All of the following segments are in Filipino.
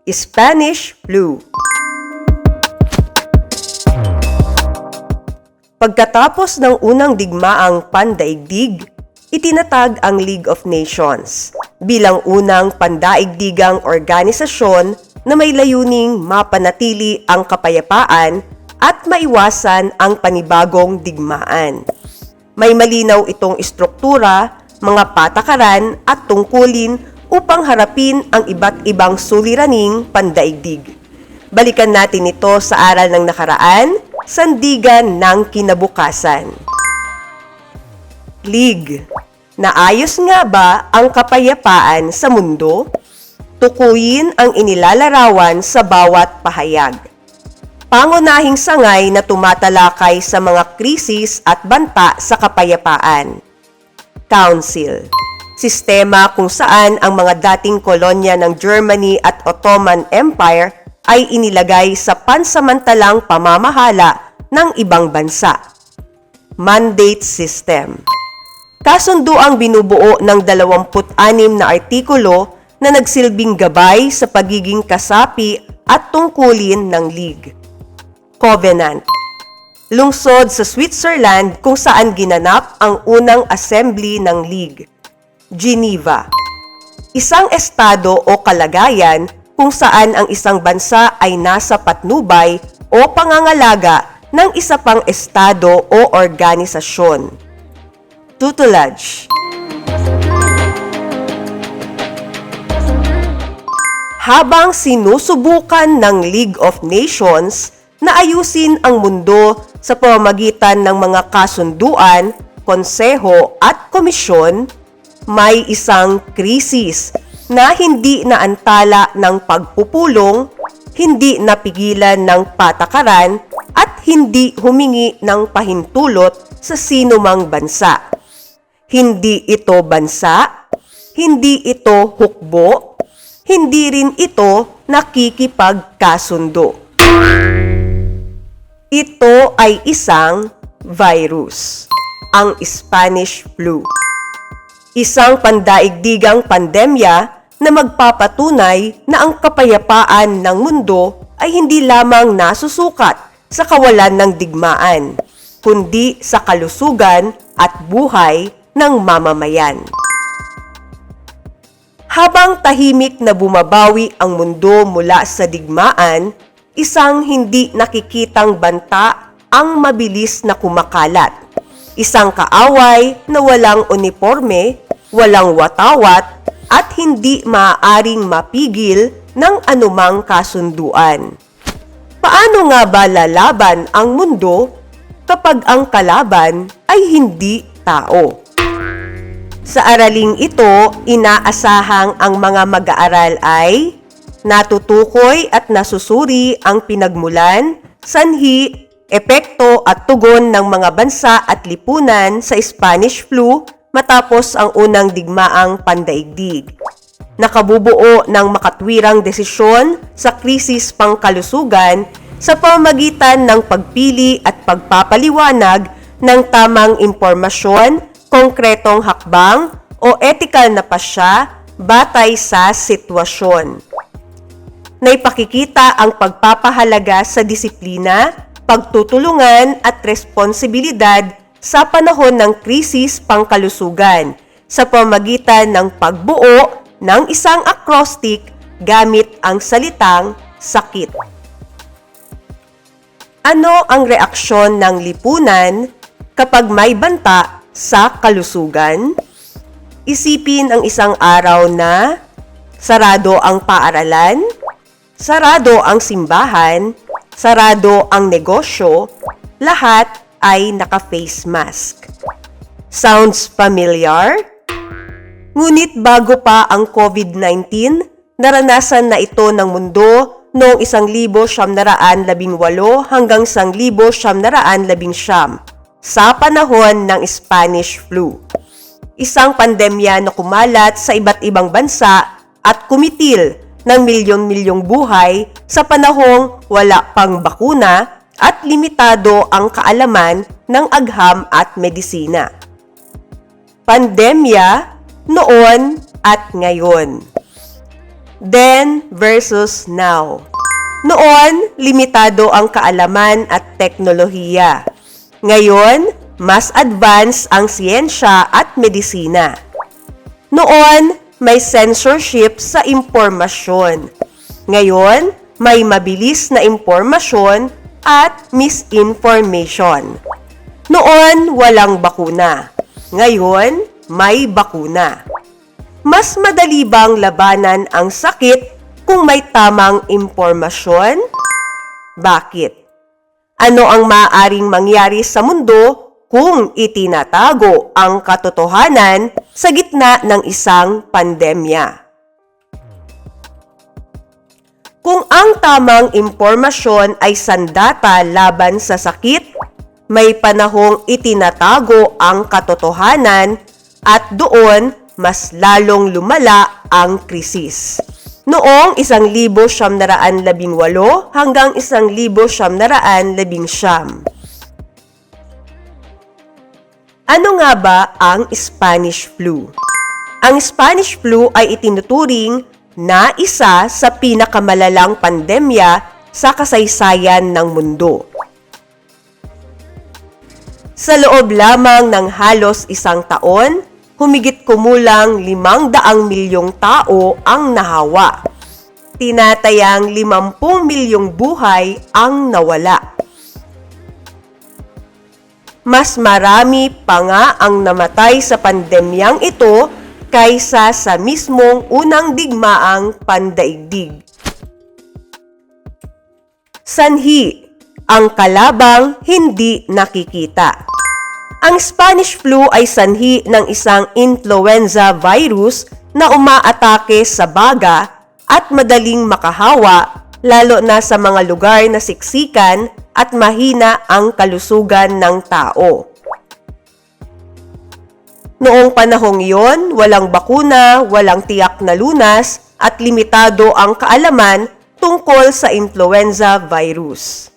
Spanish flu. Pagkatapos ng unang digmaang pandaigdig, itinatag ang League of Nations bilang unang pandaigdigang organisasyon na may layuning mapanatili ang kapayapaan at maiwasan ang panibagong digmaan. May malinaw itong istruktura, mga patakaran at tungkulin upang harapin ang iba't ibang suliraning pandaigdig. Balikan natin ito sa aral ng nakaraan, sandigan ng kinabukasan. League. Naayos nga ba ang kapayapaan sa mundo? Tukuyin ang inilalarawan sa bawat pahayag. Pangunahing sangay na tumatalakay sa mga krisis at banta sa kapayapaan. Council. Sistema kung saan ang mga dating kolonya ng Germany at Ottoman Empire ay inilagay sa pansamantalang pamamahala ng ibang bansa. Mandate System. Kasunduang binubuo ng 26 na artikulo na nagsilbing gabay sa pagiging kasapi at tungkulin ng League. Covenant. Lungsod sa Switzerland kung saan ginanap ang unang assembly ng League. Geneva. Isang estado o kalagayan kung saan ang isang bansa ay nasa patnubay o pangangalaga ng isa pang estado o organisasyon. Tutelage. Habang sinusubukan ng League of Nations na ayusin ang mundo sa pamamagitan ng mga kasunduan, konseho at komisyon, may isang krisis na hindi naantala ng pagpupulong, hindi napigilan ng patakaran, at hindi humingi ng pahintulot sa sinumang bansa. Hindi ito bansa, hindi ito hukbo, hindi rin ito nakikipagkasundo. Ito ay isang virus, ang Spanish flu. Isang pandaigdigang pandemya na magpapatunay na ang kapayapaan ng mundo ay hindi lamang nasusukat sa kawalan ng digmaan, kundi sa kalusugan at buhay ng mamamayan. Habang tahimik na bumabawi ang mundo mula sa digmaan, isang hindi nakikitang banta ang mabilis na kumakalat. Isang kaaway na walang uniforme, walang watawat, at hindi maaaring mapigil ng anumang kasunduan. Paano nga ba lalaban ang mundo kapag ang kalaban ay hindi tao? Sa araling ito, inaasahang ang mga mag-aaral ay natutukoy at nasusuri ang pinagmulan, sanhi, epekto at tugon ng mga bansa at lipunan sa Spanish flu matapos ang unang digmaang pandaigdig. Nakabubuo ng makatwirang desisyon sa krisis pangkalusugan sa pamamagitan ng pagpili at pagpapaliwanag ng tamang impormasyon, konkretong hakbang o etikal na pasya batay sa sitwasyon. Naipakikita ang pagpapahalaga sa disiplina, pagtutulungan at responsibilidad sa panahon ng krisis pangkalusugan sa pamamagitan ng pagbuo ng isang acrostic gamit ang salitang sakit. Ano ang reaksyon ng lipunan kapag may banta sa kalusugan? Isipin ang isang araw na sarado ang paaralan, sarado ang simbahan, sarado ang negosyo, lahat ay naka-face mask. Sounds familiar? Ngunit bago pa ang COVID-19, naranasan na ito ng mundo noong 1918 hanggang 1919 sa panahon ng Spanish flu. Isang pandemya na kumalat sa iba't ibang bansa at kumitil ng milyon-milyong buhay sa panahong wala pang bakuna at limitado ang kaalaman ng agham at medisina. Pandemya noon at ngayon. then versus now. Noon, limitado ang kaalaman at teknolohiya. Ngayon, mas advance ang siyensya at medisina. Noon, may censorship sa impormasyon. Ngayon, may mabilis na impormasyon at misinformation. Noon, walang bakuna. Ngayon, may bakuna. Mas madali bang labanan ang sakit kung may tamang impormasyon? Bakit? Ano ang maaaring mangyari sa mundo kung itinatago ang katotohanan sa gitna ng isang pandemya? Kung ang tamang impormasyon ay sandata laban sa sakit, may panahong itinatago ang katotohanan at doon mas lalong lumala ang krisis. Noong 1918 hanggang 1919. Ano nga ba ang Spanish flu? Ang Spanish flu ay itinuturing na isa sa pinakamalalang pandemya sa kasaysayan ng mundo. Sa loob lamang ng halos isang taon, humigit kumulang 500 milyong tao ang nahawa. Tinatayang 50 milyong buhay ang nawala. Mas marami pa nga ang namatay sa pandemyang ito kaysa sa mismong unang digmaang pandaigdig. Sanhi, ang kalabang hindi nakikita. Ang Spanish flu ay sanhi ng isang influenza virus na umaatake sa baga at madaling makahawa lalo na sa mga lugar na siksikan at mahina ang kalusugan ng tao. Noong panahong iyon, walang bakuna, walang tiyak na lunas at limitado ang kaalaman tungkol sa influenza virus.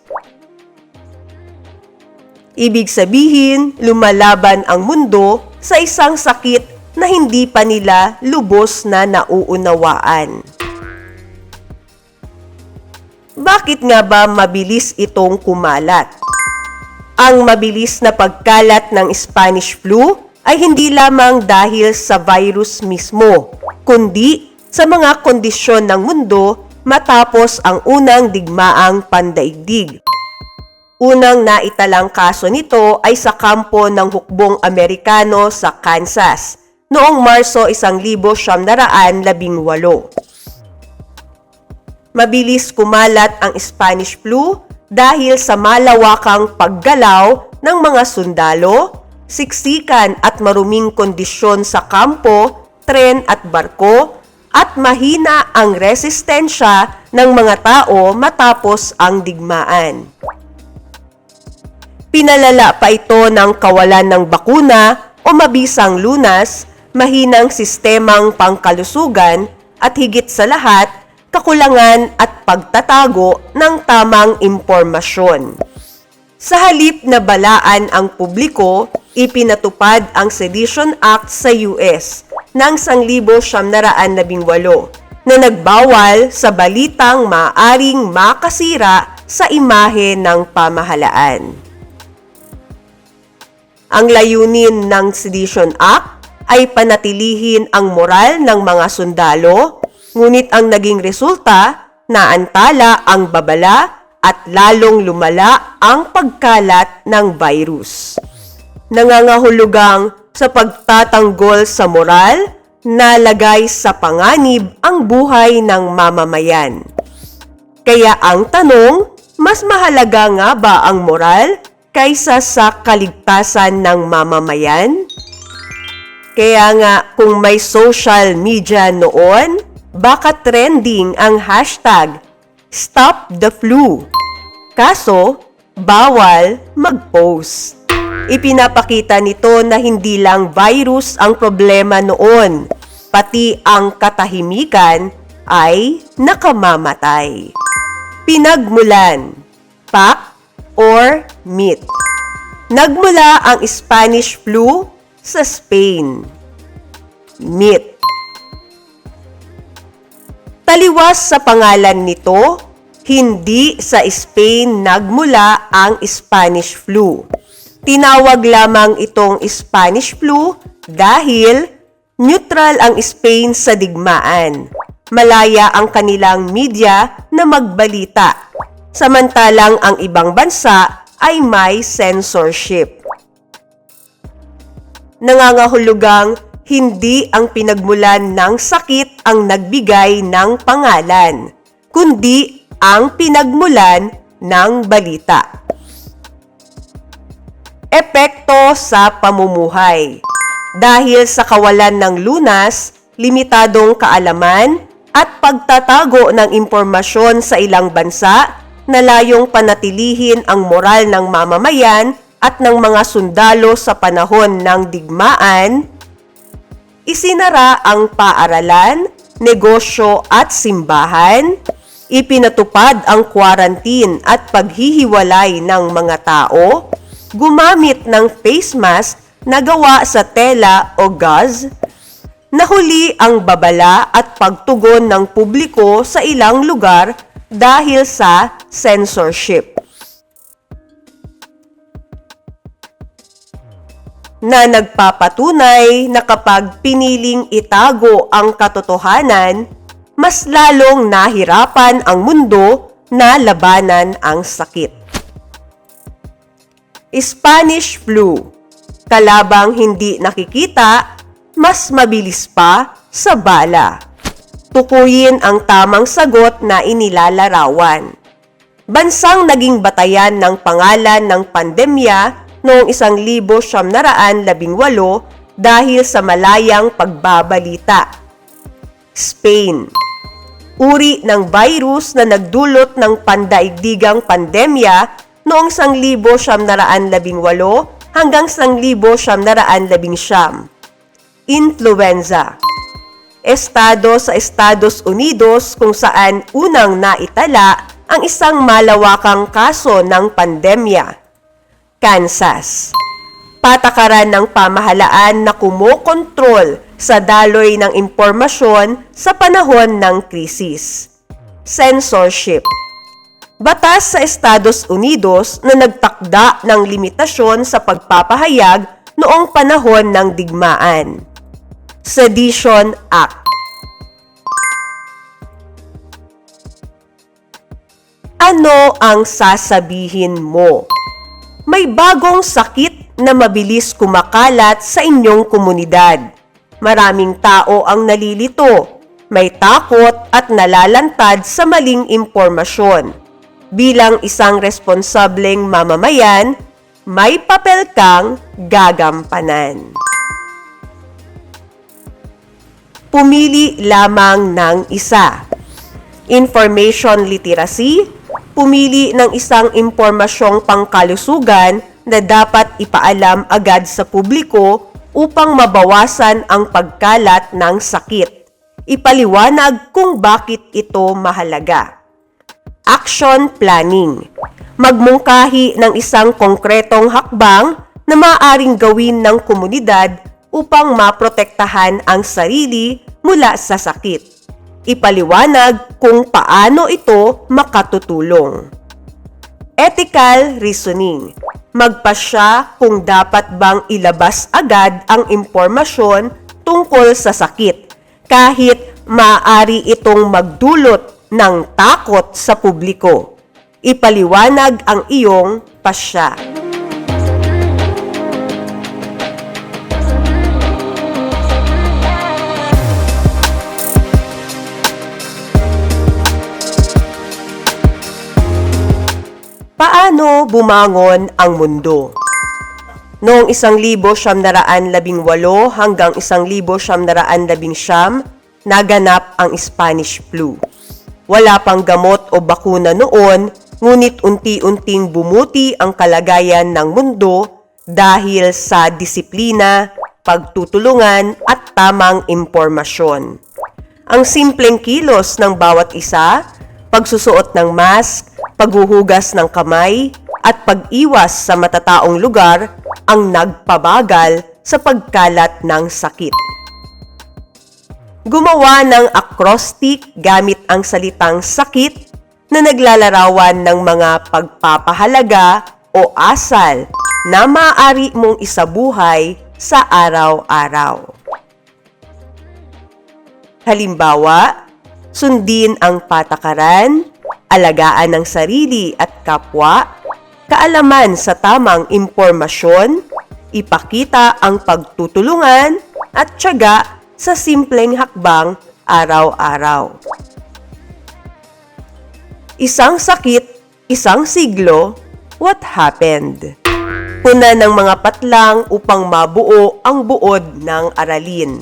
Ibig sabihin, lumalaban ang mundo sa isang sakit na hindi pa nila lubos na nauunawaan. Bakit nga ba mabilis itong kumalat? Ang mabilis na pagkalat ng Spanish flu ay hindi lamang dahil sa virus mismo, kundi sa mga kondisyon ng mundo matapos ang unang digmaang pandaigdig. Unang naitalang kaso nito ay sa kampo ng hukbong Amerikano sa Kansas noong Marso 1918. Mabilis kumalat ang Spanish flu dahil sa malawakang paggalaw ng mga sundalo, siksikan at maruming kondisyon sa kampo, tren at barko, at mahina ang resistensya ng mga tao matapos ang digmaan. Pinalala pa ito ng kawalan ng bakuna o mabisang lunas, mahinang sistemang pangkalusugan at higit sa lahat, kakulangan at pagtatago ng tamang impormasyon. Sa halip na balaan ang publiko, ipinatupad ang Sedition Act sa US ng 1918 na nagbawal sa balitang maaaring makasira sa imahe ng pamahalaan. Ang layunin ng Sedition Act ay panatilihin ang moral ng mga sundalo, ngunit ang naging resulta, naantala ang babala at lalong lumala ang pagkalat ng virus. Nangangahulugang sa pagtatanggol sa moral, nalagay sa panganib ang buhay ng mamamayan. Kaya ang tanong, mas mahalaga nga ba ang moral kaysa sa kaligtasan ng mamamayan? Kaya nga kung may social media noon, baka trending ang hashtag #StopTheFlu. Kaso, bawal mag-post. Ipinapakita nito na hindi lang virus ang problema noon, pati ang katahimikan ay nakamamatay. Pinagmulan, fact or myth? Nagmula ang Spanish flu sa Spain. Myth. Taliwas sa pangalan nito, hindi sa Spain nagmula ang Spanish flu. Tinawag lamang itong Spanish flu dahil neutral ang Spain sa digmaan. Malaya ang kanilang media na magbalita, samantalang ang ibang bansa ay may censorship. Nangangahulugang hindi ang pinagmulan ng sakit ang nagbigay ng pangalan, kundi ang pinagmulan ng balita. Epekto sa pamumuhay. Dahil sa kawalan ng lunas, limitadong kaalaman, at pagtatago ng impormasyon sa ilang bansa na layong panatilihin ang moral ng mamamayan at ng mga sundalo sa panahon ng digmaan, isinara ang paaralan, negosyo at simbahan, ipinatupad ang quarantine at paghihiwalay ng mga tao, gumamit ng face mask na gawa sa tela o gauze, nahuli ang babala at pagtugon ng publiko sa ilang lugar dahil sa censorship. Na nagpapatunay na kapag piniling itago ang katotohanan, mas lalong nahirapan ang mundo na labanan ang sakit. Spanish flu. Kalabang hindi nakikita, mas mabilis pa sa bala. Tukuyin ang tamang sagot na inilalarawan. Bansang naging batayan ng pangalan ng pandemya noong 1918 dahil sa malayang pagbabalita. Spain. Uri ng virus na nagdulot ng pandaigdigang pandemya noong 1918 hanggang 1919. Influenza. Estado sa Estados Unidos kung saan unang naitala ang isang malawakang kaso ng pandemya. Kansas. Patakaran ng pamahalaan na kumokontrol sa daloy ng impormasyon sa panahon ng krisis. Censorship. Batas sa Estados Unidos na nagtakda ng limitasyon sa pagpapahayag noong panahon ng digmaan. Sedition Act. Ano ang sasabihin mo? May bagong sakit na mabilis kumakalat sa inyong komunidad. Maraming tao ang nalilito, may takot at nalalantad sa maling impormasyon. Bilang isang responsableng mamamayan, may papel kang gagampanan. Pumili lamang ng isa. Information literacy. Pumili ng isang impormasyong pangkalusugan na dapat ipaalam agad sa publiko upang mabawasan ang pagkalat ng sakit. Ipaliwanag kung bakit ito mahalaga. Action planning. Magmungkahi ng isang konkretong hakbang na maaaring gawin ng komunidad upang maprotektahan ang sarili mula sa sakit. Ipaliwanag kung paano ito makatutulong. Ethical reasoning. Magpasya kung dapat bang ilabas agad ang impormasyon tungkol sa sakit kahit maaari itong magdulot ng takot sa publiko. Ipaliwanag ang iyong pasya. Paano bumangon ang mundo? Noong 1918 hanggang 1919, naganap ang Spanish flu. Wala pang gamot o bakuna noon, ngunit unti-unting bumuti ang kalagayan ng mundo dahil sa disiplina, pagtutulungan at tamang impormasyon. Ang simpleng kilos ng bawat isa, pagsusuot ng mask, paghuhugas ng kamay, at pag-iwas sa matataong lugar ang nagpabagal sa pagkalat ng sakit. Gumawa ng acrostic gamit ang salitang sakit na naglalarawan ng mga pagpapahalaga o asal na maaari mong isabuhay sa araw-araw. Halimbawa, sundin ang patakaran, alagaan ng sarili at kapwa, kaalaman sa tamang impormasyon, ipakita ang pagtutulungan at tiyaga sa simpleng hakbang araw-araw. Isang sakit, isang siglo, what happened? Puna ng mga patlang upang mabuo ang buod ng aralin.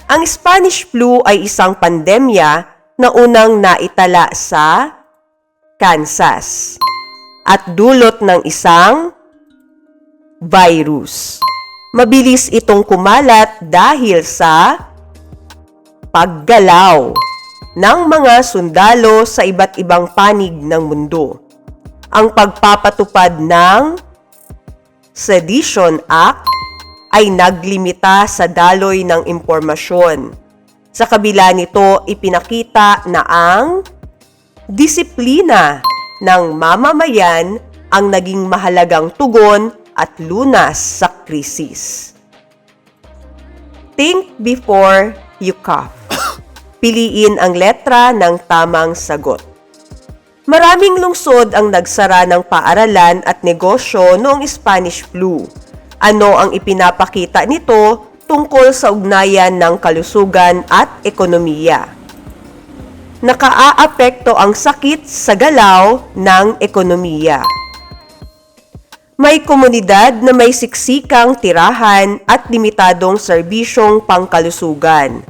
Ang Spanish flu ay isang pandemya na unang naitala sa Kansas at dulot ng isang virus. Mabilis itong kumalat dahil sa paggalaw ng mga sundalo sa iba't ibang panig ng mundo. Ang pagpapatupad ng Sedition Act ay naglimita sa daloy ng impormasyon. Sa kabila nito, ipinakita na ang disiplina ng mamamayan ang naging mahalagang tugon at lunas sa krisis. Think before you cough. Piliin ang letra ng tamang sagot. Maraming lungsod ang nagsara ng paaralan at negosyo noong Spanish flu. Ano ang ipinapakita nito tungkol sa ugnayan ng kalusugan at ekonomiya? Nakaaapekto ang sakit sa galaw ng ekonomiya. May komunidad na may siksikang tirahan at limitadong serbisyong pangkalusugan.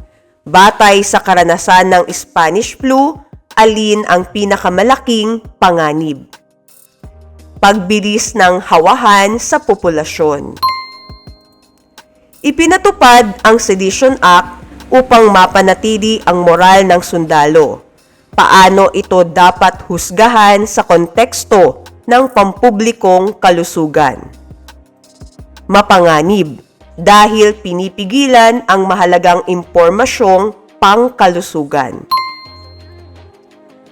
Batay sa karanasan ng Spanish flu, alin ang pinakamalaking panganib? Pagbilis ng hawahan sa populasyon. Ipinatupad ang Sedition Act upang mapanatili ang moral ng sundalo. Paano ito dapat husgahan sa konteksto ng pampublikong kalusugan? Mapanganib dahil pinipigilan ang mahalagang impormasyong pangkalusugan.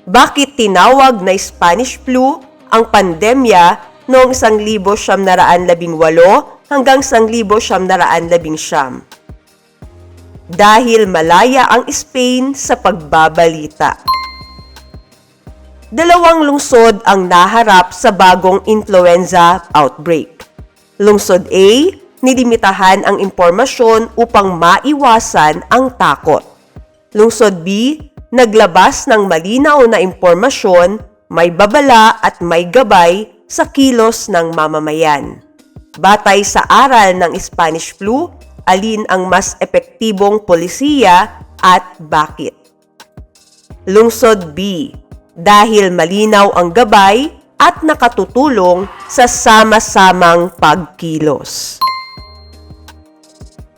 Bakit tinawag na Spanish flu ang pandemya noong 1918 hanggang 1919? Dahil malaya ang Spain sa pagbabalita. Dalawang lungsod ang naharap sa bagong influenza outbreak. Lungsod A, nilimitahan ang impormasyon upang maiwasan ang takot. Lungsod B, naglabas ng malinaw na impormasyon, may babala at may gabay sa kilos ng mamamayan. Batay sa aral ng Spanish flu, alin ang mas epektibong polisiya at bakit? Lungsod B, dahil malinaw ang gabay at nakatutulong sa sama-samang pagkilos.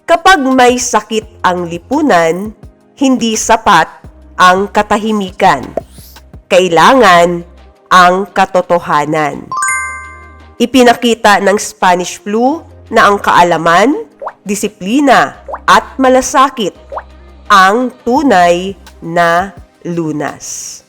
Kapag may sakit ang lipunan, hindi sapat ang katahimikan. Kailangan ang katotohanan. Ipinakita ng Spanish flu na ang kaalaman, disiplina at malasakit ang tunay na lunas.